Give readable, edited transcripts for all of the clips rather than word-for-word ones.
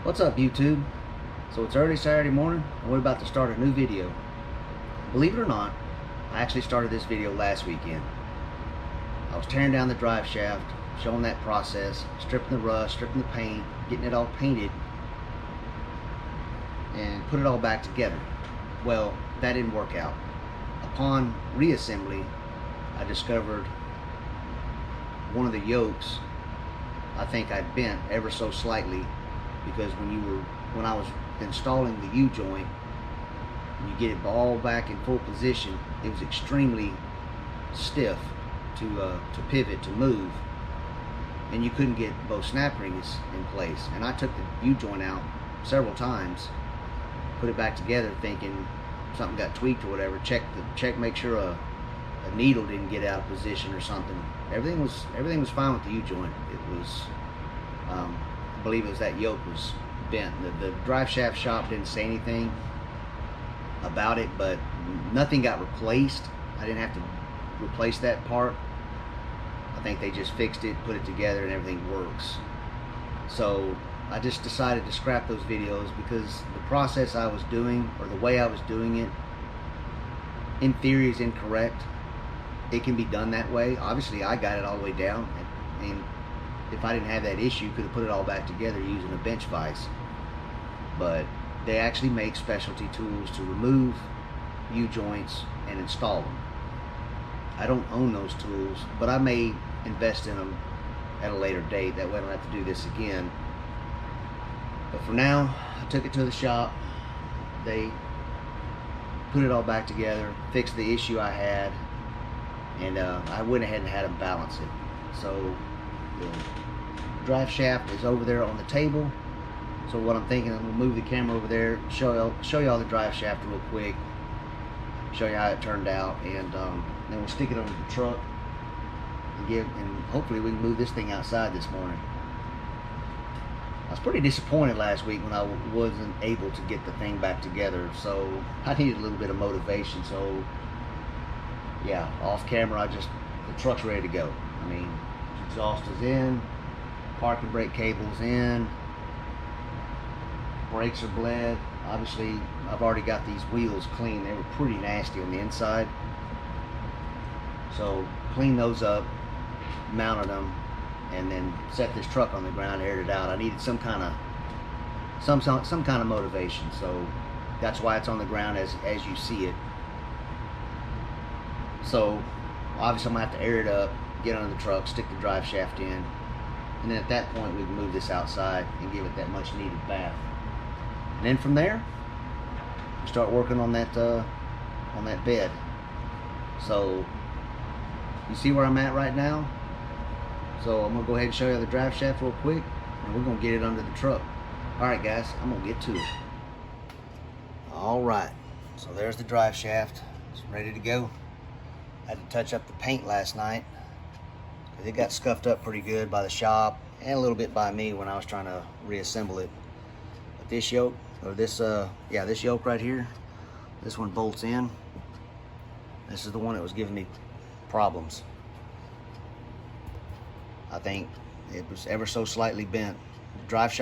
What's up, YouTube? So it's early Saturday morning and we're about to start a new video. Believe it or not, I actually started this video last weekend. I was tearing down the drive shaft, showing that process, stripping the rust, stripping the paint, getting it all painted, and put it all back together. Well, that didn't work out. Upon reassembly, I discovered one of the yokes I think I'd bent ever so slightly, because when I was installing the U-joint, you get it all back in full position, it was extremely stiff to pivot, to move, and you couldn't get both snap rings in place. And I took the U-joint out several times, put it back together thinking something got tweaked or whatever, make sure a needle didn't get out of position or something. Everything was fine with the U-joint. It was I believe it was that yoke was bent. The drive shaft shop didn't say anything about it, but nothing got replaced. I didn't have to replace that part. I think they just fixed it, put it together, and everything works. So I just decided to scrap those videos because the process I was doing, or the way I was doing it, in theory is incorrect. It can be done that way. Obviously I got it all the way down, and if I didn't have that issue, could have put it all back together using a bench vise. But they actually make specialty tools to remove U-joints and install them. I don't own those tools, but I may invest in them at a later date. That way I don't have to do this again. But for now, I took it to the shop. They put it all back together, fixed the issue I had, and I went ahead and had them balance it. So the drive shaft is over there on the table. So what I'm thinking, I'm gonna move the camera over there, show y'all the drive shaft real quick, show you how it turned out, and then we'll stick it under the truck and hopefully we can move this thing outside this morning. I was pretty disappointed last week when I wasn't able to get the thing back together, so I needed a little bit of motivation. So yeah, off camera, the truck's ready to go. I mean, exhaust is in, parking brake cable's in, brakes are bled. Obviously I've already got these wheels clean. They were pretty nasty on the inside, so cleaned those up, mounted them, and then set this truck on the ground, aired it out. I needed some kind of motivation, so that's why it's on the ground as you see it. So obviously I'm gonna have to air it up, get under the truck, stick the drive shaft in, and then at that point we can move this outside and give it that much needed bath. And then from there, we start working on that bed. So you see where I'm at right now. So I'm gonna go ahead and show you the drive shaft real quick, and we're gonna get it under the truck. All right, guys, I'm gonna get to it. All right, so there's the drive shaft. It's ready to go. I had to touch up the paint last night because it got scuffed up pretty good by the shop and a little bit by me when I was trying to reassemble it. But this yoke, or this yoke right here, this one bolts in. This is the one that was giving me problems. I think it was ever so slightly bent. The drive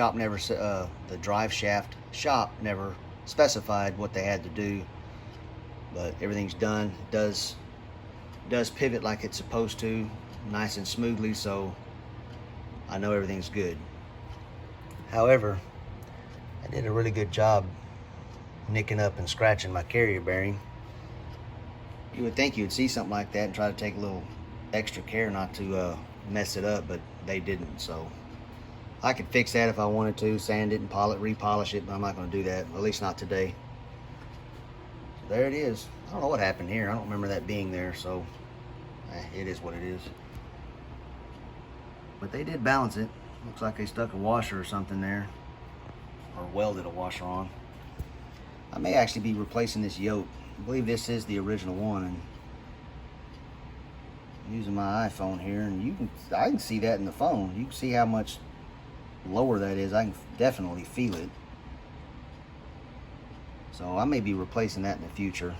shaft shop never specified what they had to do, but everything's done. It does pivot like it's supposed to, nice and smoothly, so I know everything's good. However, I did a really good job nicking up and scratching my carrier bearing. You would think you'd see something like that and try to take a little extra care not to mess it up, but they didn't. So I could fix that if I wanted to, sand it and repolish it, but I'm not going to do that, at least not today. So there it is. I don't know what happened here. I don't remember that being there, so it is what it is. But they did balance it. Looks like they stuck a washer or something there, or welded a washer on. I may actually be replacing this yoke. I believe this is the original one, and I'm using my iPhone here, and I can see that in the phone. You can see how much lower that is. I can definitely feel it. So I may be replacing that in the future.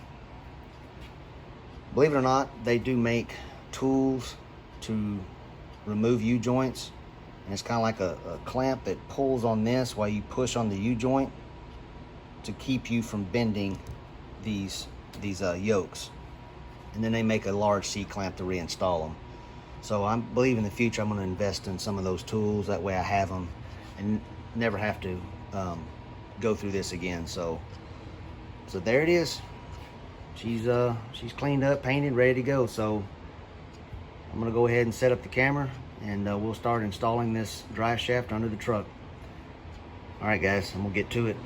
Believe it or not, they do make tools to remove U-joints. and it's kind of like a clamp that pulls on this while you push on the U-joint to keep you from bending these yokes. And then they make a large C-clamp to reinstall them. So I believe in the future I'm going to invest in some of those tools. That way I have them and never have to go through this again. So there it is. She's cleaned up, painted, ready to go. So I'm going to go ahead and set up the camera, and we'll start installing this drive shaft under the truck. All right, guys, I'm going to get to it.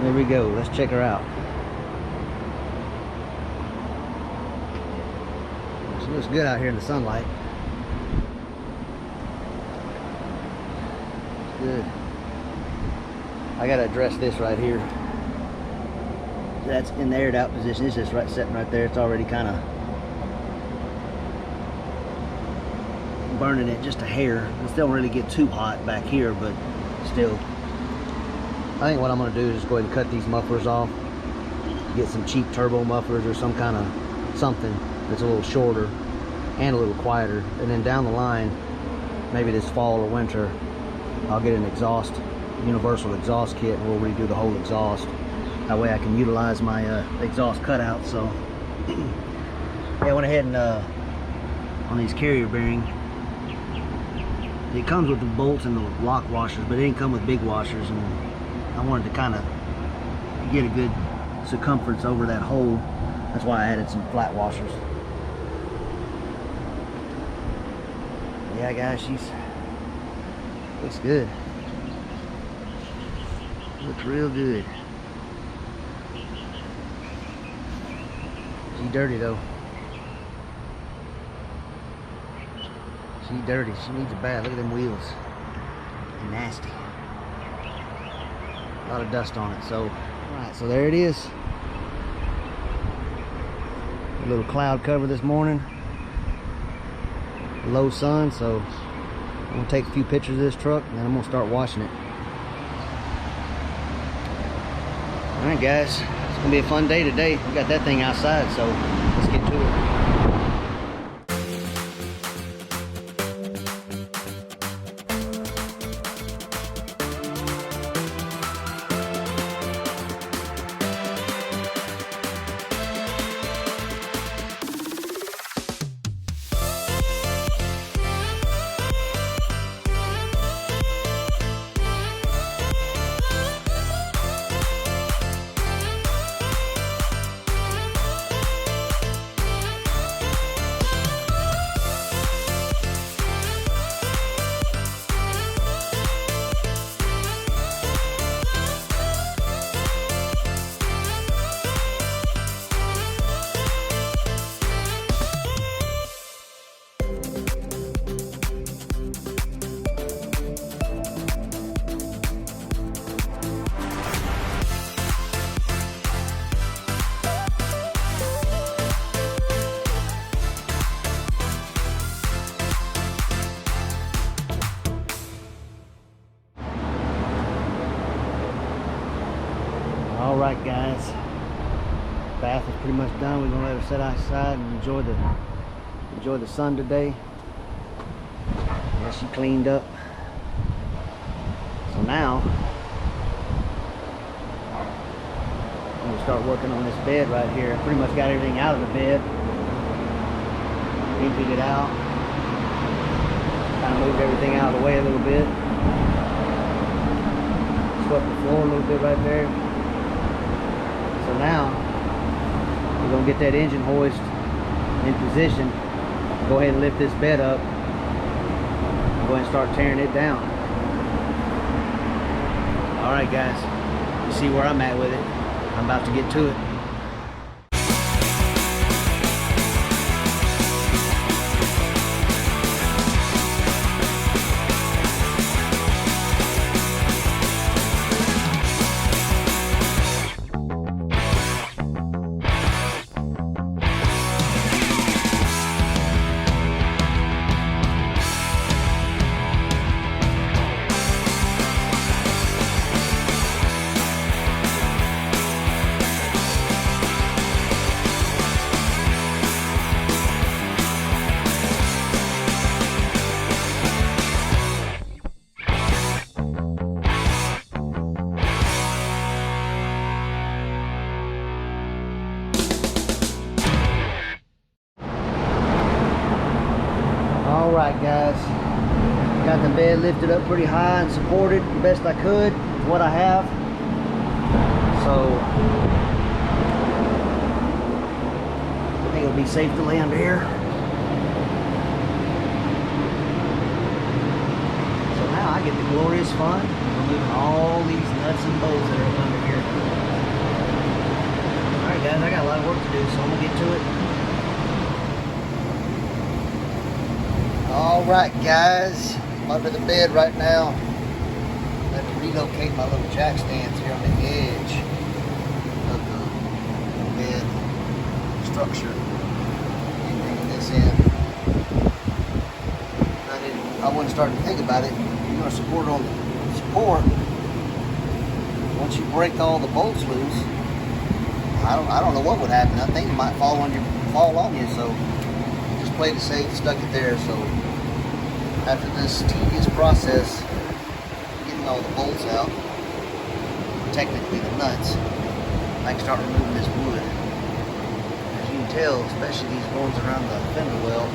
There we go. Let's check her out. She looks good out here in the sunlight. It's good. I gotta address this right here. That's in the aired out position. It's just right sitting right there. It's already kind of burning it just a hair. It still don't really get too hot back here, but still. I think what I'm going to do is just go ahead and cut these mufflers off, get some cheap turbo mufflers or some kind of something that's a little shorter and a little quieter, and then down the line, maybe this fall or winter, I'll get an exhaust, universal exhaust kit, and we'll redo the whole exhaust. That way I can utilize my exhaust cutout. So yeah, I went ahead and on these carrier bearings, it comes with the bolts and the lock washers, but it didn't come with big washers, and I wanted to kind of get a good circumference over that hole. That's why I added some flat washers. Yeah, guys, she's looks good. Looks real good. She's dirty though. She's dirty. She needs a bath. Look at them wheels. They're nasty. A lot of dust on it. So, alright, so there it is. A little cloud cover this morning. Low sun, so I'm going to take a few pictures of this truck and then I'm going to start washing it. Alright guys, it's going to be a fun day today. We got that thing outside, so let's get to it. All right, guys. Bath is pretty much done. We're gonna let her sit outside and enjoy the sun today. Yeah, she cleaned up. So now I'm gonna start working on this bed right here. I pretty much got everything out of the bed. Emptied it out. Kind of moved everything out of the way a little bit. Swept the floor a little bit right there. So now we're gonna get that engine hoist in position. Go ahead and lift this bed up. Go ahead and start tearing it down. All right, guys. You see where I'm at with it. I'm about to get to it. Alright, guys, got the bed lifted up pretty high and supported the best I could with what I have. So I think it'll be safe to lay under here. So now I get the glorious fun of removing all these nuts and bolts that are up under here. Alright, guys, I got a lot of work to do, so I'm gonna get to it. Alright, guys, I'm under the bed right now. I have to relocate my little jack stands here on the edge of the bed structure. And bringing this in. I wasn't starting to think about it. You're going to support on the support. Once you break all the bolts loose, I don't know what would happen. I think it might fall on you, so just played it safe, stuck it there. So after this tedious process, getting all the bolts out, technically the nuts, I can start removing this wood. As you can tell, especially these boards around the fender well,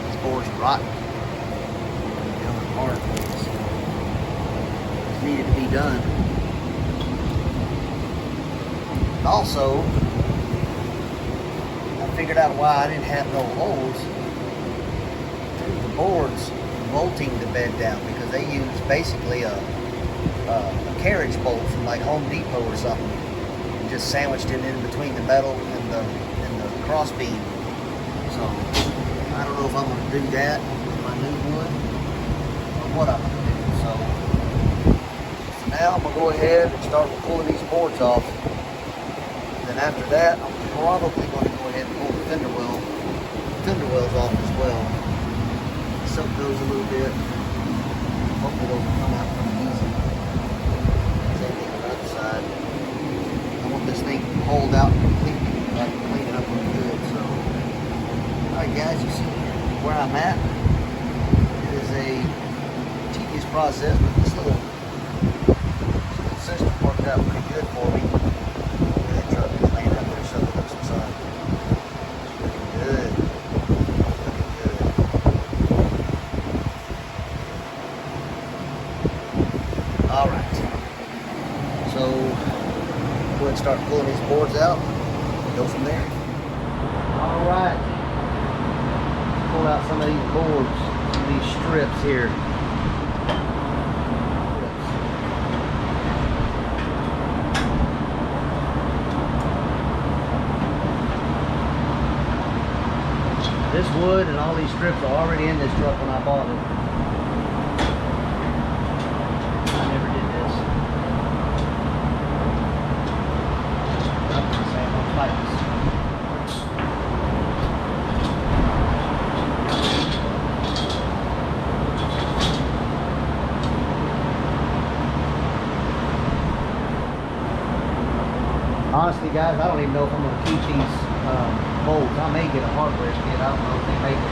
these boards are rotten. They're hard. It's needed to be done. Also, I figured out why I didn't have no holes through the boards bolting the bed down, because they use basically a carriage bolt from like Home Depot or something, and just sandwiched it in between the metal and the cross beam. So I don't know if I'm going to do that with my new wood or what I'm going to do. So now I'm going to go ahead and start pulling these boards off. Then after that, I'm probably going to go ahead and pull the fender wells off as well. Soak those a little bit. Hopefully those will come out pretty easy. Same thing on the other side. I want this thing pulled out completely, so I can clean it up really good. So, alright guys, you see where I'm at. It is a tedious process, but this little system worked out pretty good for me. That truck is laying out there, so it looks inside. Looking good. Alright, so go ahead and start pulling these boards out and go from there. Alright, pull out some of these boards, some of these strips here. This wood and all these strips are already in this truck when I bought it. Honestly, guys, I don't even know if I'm going to keep these bolts. I may get a hardware kit. I don't know if they make it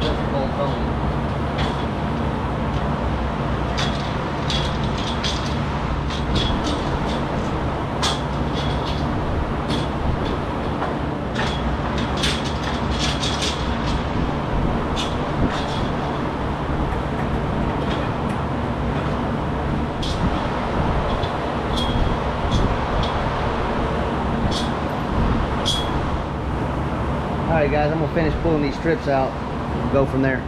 just bolts only. Alright guys, I'm going to finish pulling these strips out and go from there.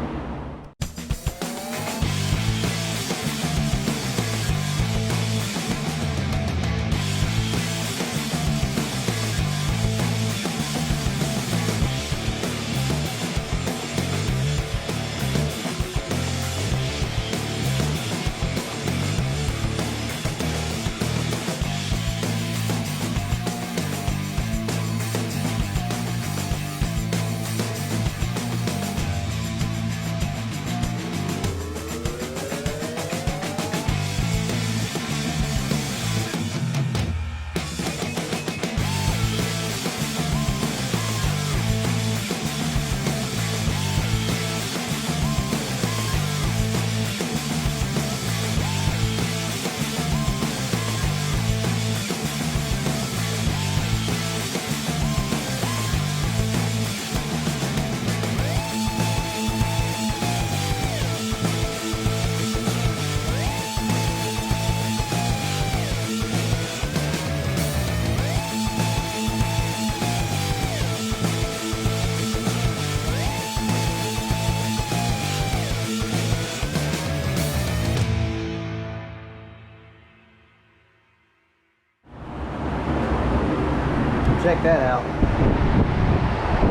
Check that out.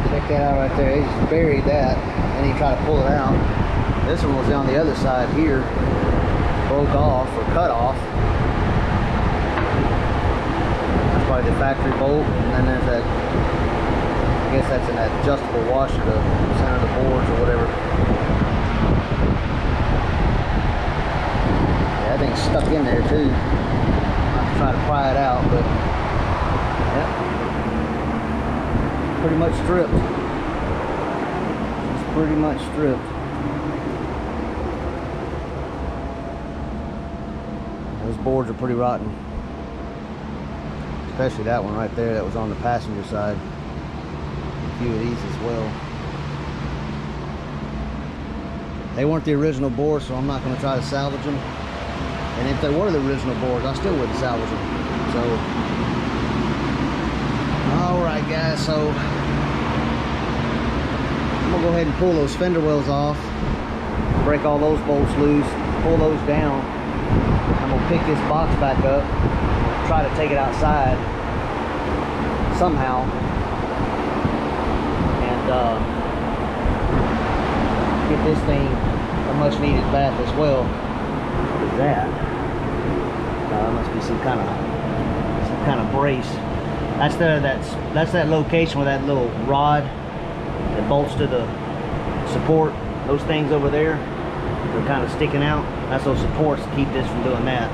Check that out right there. He just buried that and he tried to pull it out. This one was on the other side here. Broke off or cut off. That's probably the factory bolt. And then there's that, I guess that's an adjustable washer to center the boards or whatever. Yeah, that thing's stuck in there too. I'm trying to pry it out, but yeah. Pretty much stripped. It's pretty much stripped. Those boards are pretty rotten. Especially that one right there that was on the passenger side. A few of these as well. They weren't the original boards, so I'm not going to try to salvage them. And if they were the original boards, I still wouldn't salvage them. So alright guys, so I'm going to go ahead and pull those fender wells off, break all those bolts loose, pull those down. I'm going to pick this box back up, try to take it outside somehow, and get this thing a much needed bath as well. What is that? Must be some kind of brace. That's that location where that little rod that bolts to the support, those things over there, they're kind of sticking out. That's those supports to keep this from doing that.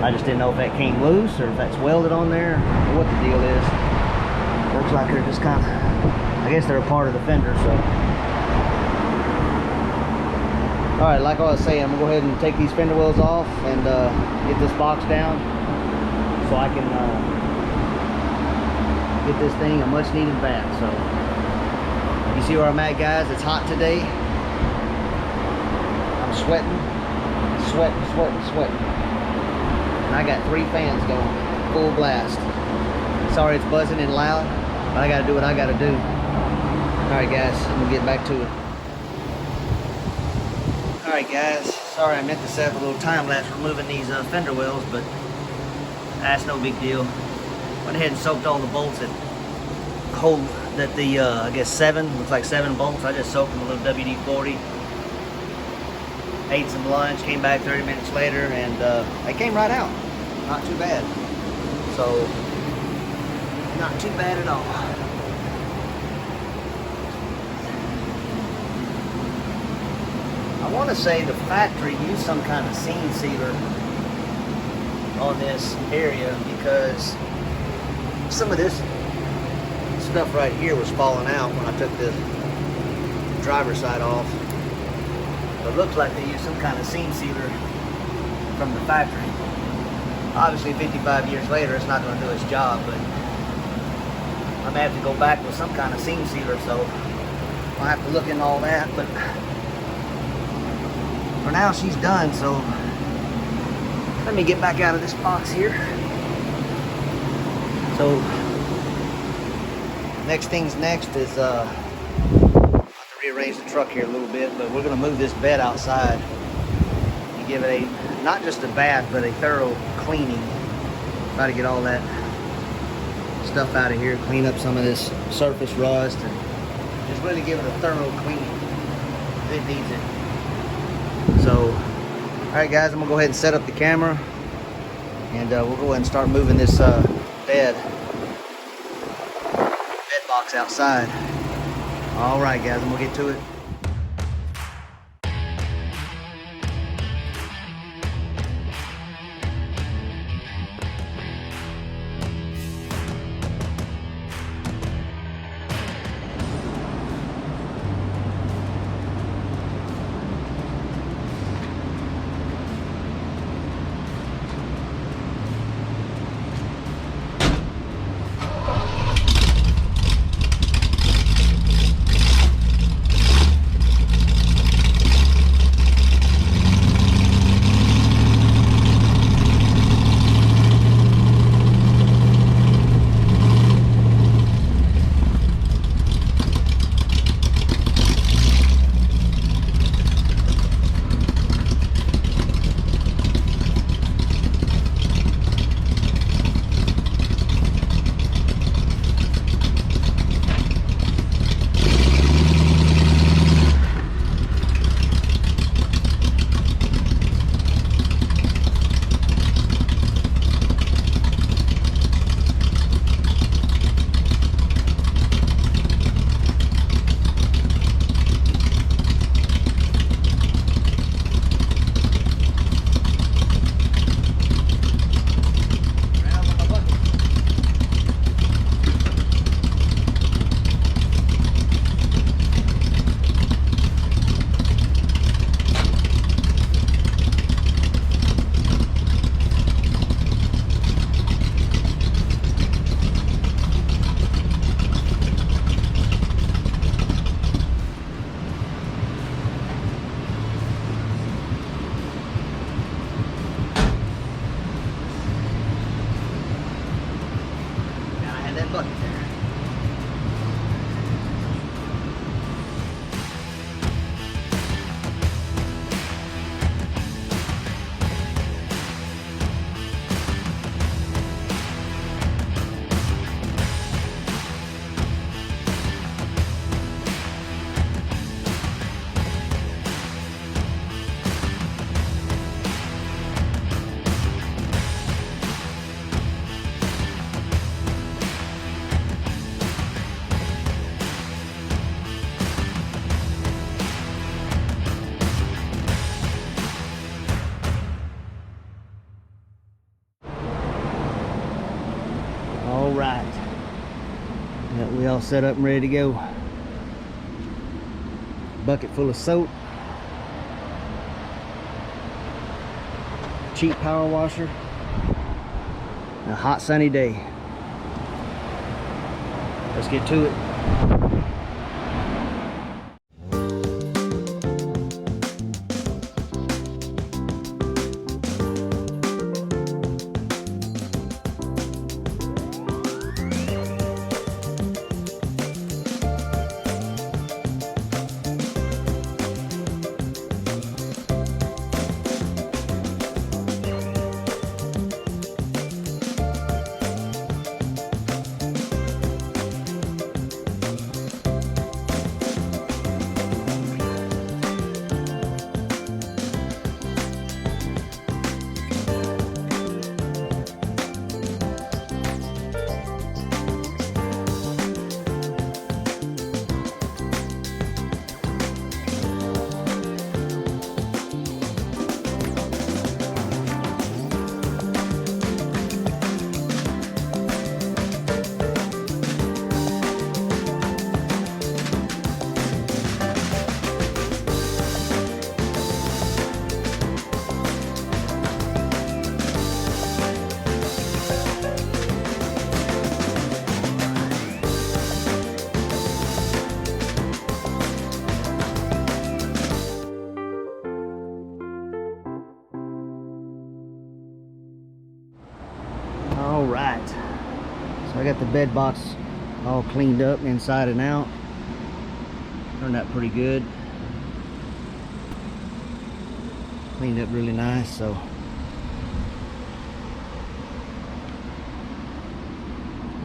I just didn't know if that came loose or if that's welded on there or what the deal is. Looks like they're just kind of, I guess they're a part of the fender, so. Alright, like I was saying, I'm going to go ahead and take these fender wells off and get this box down so I can get this thing a much needed bath. So you see where I'm at, guys. It's hot today. I'm sweating. And I got 3 fans going full blast. Sorry it's buzzing and loud, but I gotta do what I gotta do. Alright guys, I'm gonna get back to it. Alright guys, sorry I meant to set up a little time lapse removing these fender wells, but that's no big deal. Went ahead and soaked all the bolts that hold that the I guess 7, looks like 7 bolts. I just soaked them a little WD-40. Ate some lunch, came back 30 minutes later, and they came right out. Not too bad. So not too bad at all. I want to say the factory used some kind of seam sealer on this area because some of this stuff right here was falling out when I took the driver's side off. But it looks like they used some kind of seam sealer from the factory. Obviously 55 years later it's not going to do its job, but I'm going to have to go back with some kind of seam sealer, so I'll have to look into all that. But for now she's done, so let me get back out of this box here. So next things next is I have to rearrange the truck here a little bit, but we're going to move this bed outside and give it a, not just a bath, but a thorough cleaning. Try to get all that stuff out of here, clean up some of this surface rust, and just really give it a thorough cleaning. It needs it. So, alright guys, I'm going to go ahead and set up the camera, and we'll go ahead and start moving this bed box outside. Alright guys, I'm gonna get to it. bucket there. All right, got we all set up and ready to go. Bucket full of soap, cheap power washer, and a hot sunny day. Let's get to it. right. So I got the bed box all cleaned up inside and out. Turned out pretty good. Cleaned up really nice. So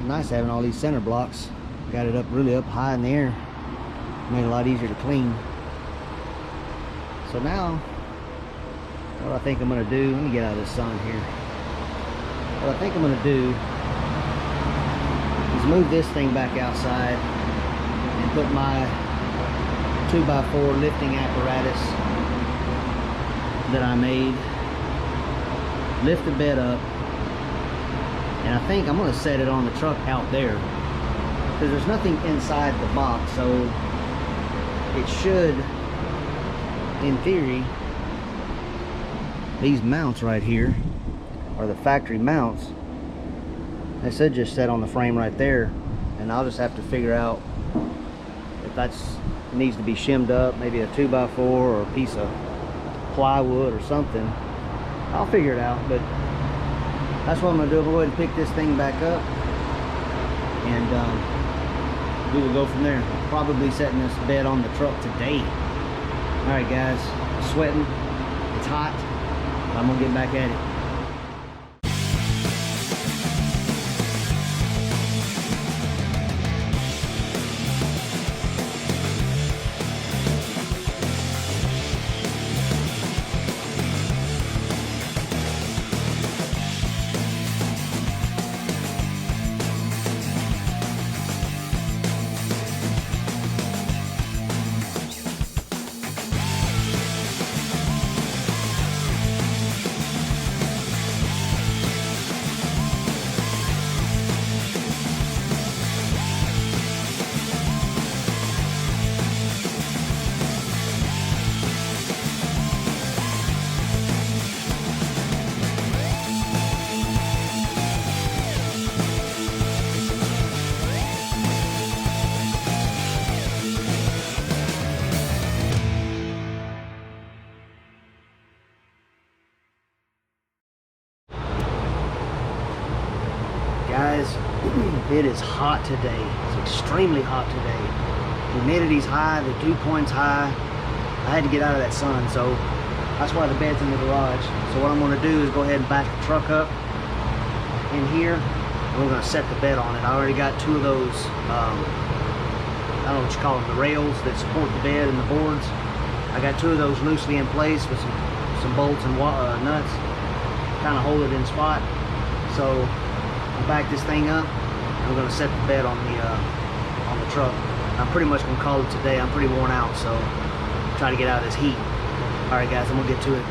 nice having all these center blocks. Got it up really up high in the air. Made it a lot easier to clean. So now, what I think I'm going to do, let me get out of the sun here. What I think I'm going to do is move this thing back outside and put my 2x4 lifting apparatus that I made, lift the bed up, and I think I'm going to set it on the truck out there because there's nothing inside the box, so it should, in theory, these mounts right here are the factory mounts. They should just set on the frame right there, and I'll just have to figure out if that's needs to be shimmed up, maybe a 2x4 or a piece of plywood or something. I'll figure it out, but that's what I'm gonna do. I'm gonna go ahead and pick this thing back up, and we will go from there. Probably setting this bed on the truck today. All right, guys, sweating, it's hot. I'm gonna get back at it. Guys, it is hot today. It's extremely hot today. Humidity's high, the dew point's high. I had to get out of that sun, so that's why the bed's in the garage. So what I'm gonna do is go ahead and back the truck up in here, and we're gonna set the bed on it. I already got two of those, I don't know what you call them, the rails that support the bed and the boards. I got two of those loosely in place with some bolts and nuts, kind of hold it in spot. So I'll back this thing up, and we're gonna set the bed on the truck. I'm pretty much gonna call it today. I'm pretty worn out, so try to get out of this heat. All right, guys, I'm gonna get to it.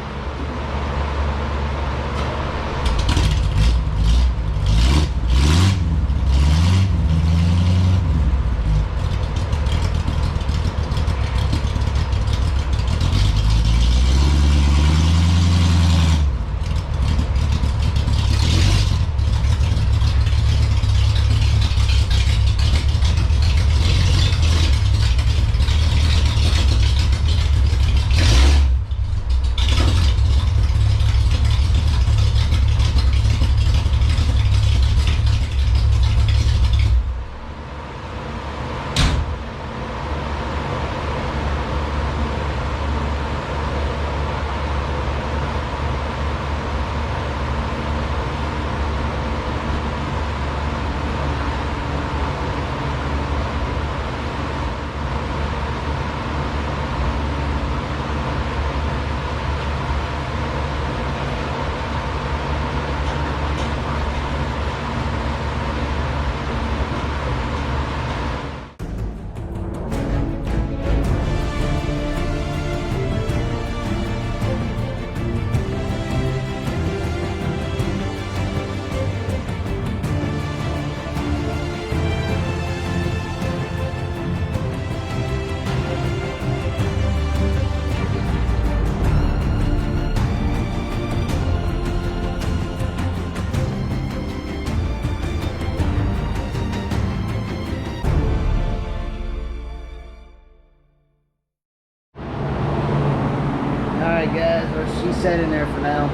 Guys, she's set in there for now,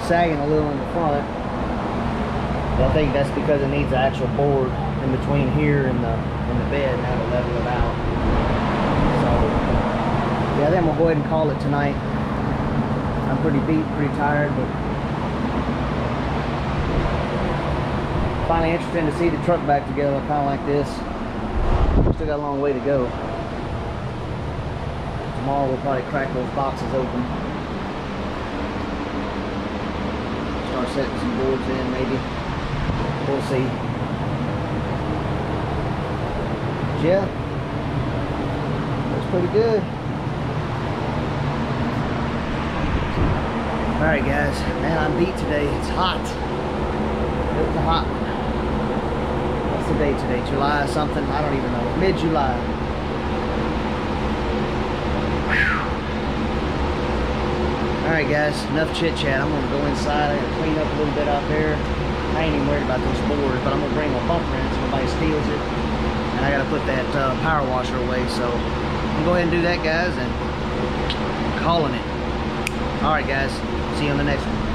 sagging a little in the front. I think that's because it needs an actual board in between here and the bed now to level it out. So yeah, then we'll go ahead and call it tonight. I'm pretty beat, pretty tired, but finally interesting to see the truck back together kind of like this. Still got a long way to go. Tomorrow we'll probably crack those boxes open. Start setting some boards in maybe. We'll see. But yeah, looks pretty good. Alright guys, man, I'm beat today. It's hot. It was a hot one. What's the date today? July something? I don't even know. Mid-July. Alright guys, enough chit chat. I'm gonna go inside. I gotta clean up a little bit out there. I ain't even worried about those boards, but I'm gonna bring a bump wrench so nobody steals it. And I gotta put that power washer away, so I'm gonna go ahead and do that, guys, and calling it. Alright guys, see you on the next one.